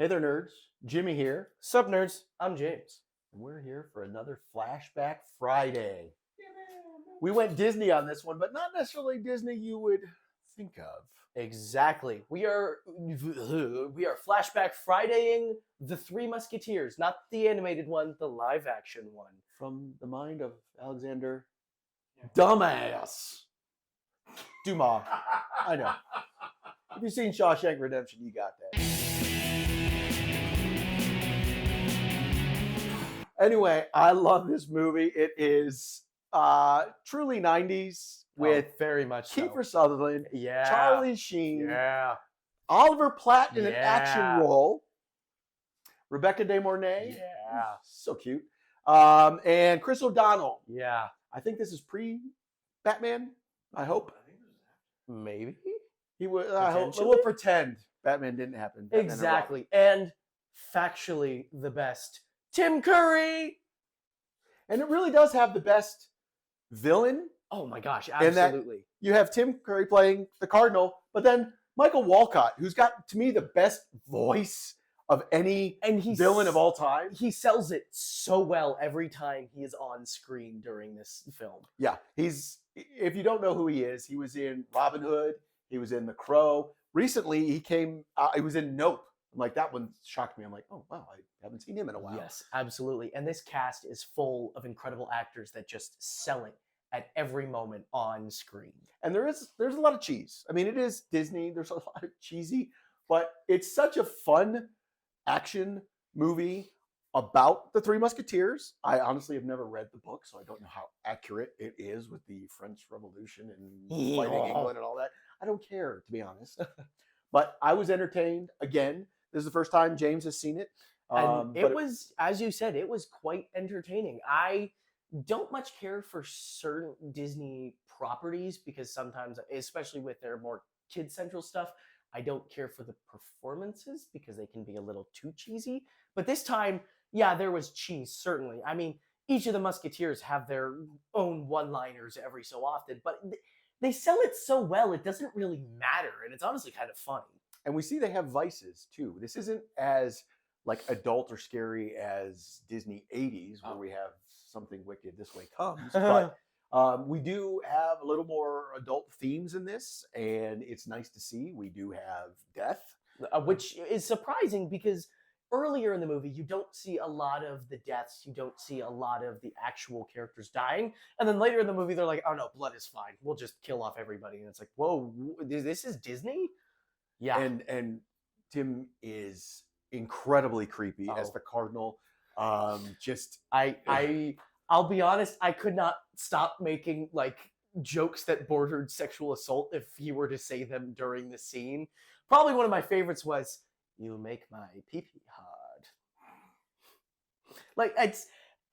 Hey there, nerds. Jimmy here. Sup, nerds? I'm James. And we're here for another Flashback Friday. We went Disney on this one, but not necessarily Disney you would think of. Exactly. We are Flashback Fridaying the Three Musketeers, not the animated one, the live-action one. From the mind of Alexander Dumbass Dumas. I know. If you've seen Shawshank Redemption, you got that. Anyway, I love this movie. It is truly 90s with very much Kiefer Sutherland, Yeah. Charlie Sheen, Yeah. Oliver Platt in an Yeah. action role, Rebecca De Mornay, Yeah. so cute, and Chris O'Donnell. Yeah. I think this is pre-Batman. I hope. Maybe. He was. I hope. We'll pretend Batman didn't happen. Batman Exactly. And factually the best, Tim Curry. And it really does have the best villain. Oh my gosh, And that- absolutely. You have Tim Curry playing the Cardinal, but then Michael Walcott, who's got, to me, the best voice of any villain of all time. He sells it so well every time he is on screen during this film. Yeah, if you don't know who he is, he was in Robin Hood, he was in The Crow. Recently, he was in Nope. I'm like, that one shocked me. I'm like, oh, wow, I haven't seen him in a while. Yes, absolutely. And this cast is full of incredible actors that just sell it at every moment on screen. And there's a lot of cheese. I mean, it is Disney. There's a lot of cheesy, but it's such a fun action movie about the Three Musketeers. I honestly have never read the book, so I don't know how accurate it is with the French Revolution and fighting England and all that. I don't care, to be honest. But I was entertained. Again, this is the first time James has seen it. And it was, as you said, it was quite entertaining. I don't much care for certain Disney properties because sometimes, especially with their more kid-central stuff, I don't care for the performances because they can be a little too cheesy. But this time, yeah, there was cheese, certainly. I mean, each of the Musketeers have their own one-liners every so often, but they sell it so well, it doesn't really matter, and it's honestly kind of funny. And we see they have vices, too. This isn't as like adult or scary as Disney 80s, where we have Something Wicked This Way Comes. But we do have a little more adult themes in this, and it's nice to see. We do have death. Which is surprising because earlier in the movie, you don't see a lot of the deaths. You don't see a lot of the actual characters dying. And then later in the movie, they're like, oh no, blood is fine. We'll just kill off everybody. And it's like, whoa, this is Disney? Yeah. And Tim is incredibly creepy as the Cardinal. I'll be honest, I could not stop making like jokes that bordered sexual assault if he were to say them during the scene. Probably one of my favorites was, "You make my pee-pee hard." Like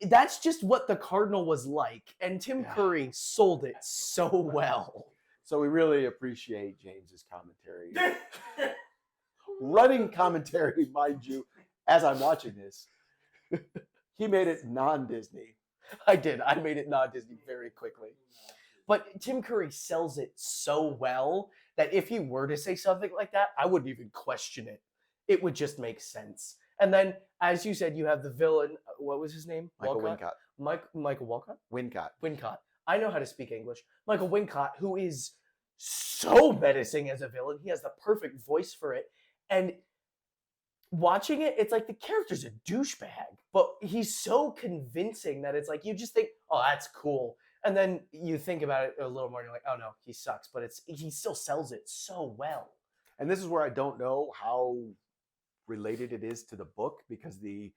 that's just what the Cardinal was like, and Tim Curry sold it so well. So we really appreciate James's commentary. Running commentary, mind you, as I'm watching this. He made it non-Disney. I did. I made it non-Disney very quickly. But Tim Curry sells it so well that if he were to say something like that, I wouldn't even question it. It would just make sense. And then, as you said, you have the villain. What was his name? Michael Wincott. Michael Walcott? Wincott. I know how to speak English. Michael Wincott, who is so menacing as a villain. He has the perfect voice for it. And watching it, it's like the character's a douchebag, but he's so convincing that it's like you just think, oh, that's cool. And then you think about it a little more and you're like, oh no, he sucks. But he still sells it so well. And this is where I don't know how related it is to the book, because the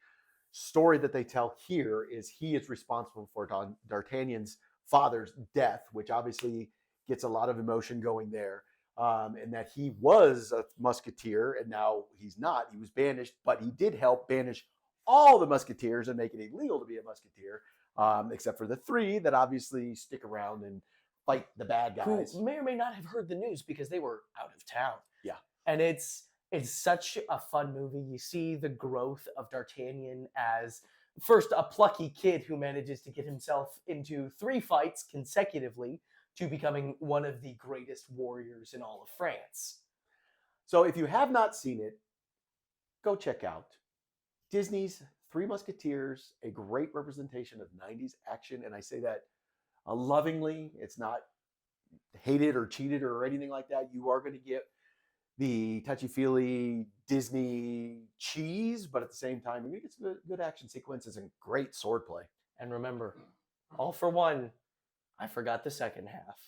story that they tell here is he is responsible for D'Artagnan's father's death, which obviously gets a lot of emotion going there. And that he was a musketeer and now he's not. He was banished, but he did help banish all the musketeers and make it illegal to be a musketeer, except for the three that obviously stick around and fight the bad guys. Who may or may not have heard the news because they were out of town. Yeah. And it's such a fun movie. You see the growth of D'Artagnan as first a plucky kid who manages to get himself into 3 fights consecutively to becoming one of the greatest warriors in all of France. So if you have not seen it, go check out Disney's Three Musketeers, a great representation of 90s action. And I say that lovingly. It's not hated or cheated or anything like that. You are going to get the touchy-feely Disney cheese, but at the same time, you're going to get some good action sequences and great swordplay. And remember, all for one, I forgot the second half.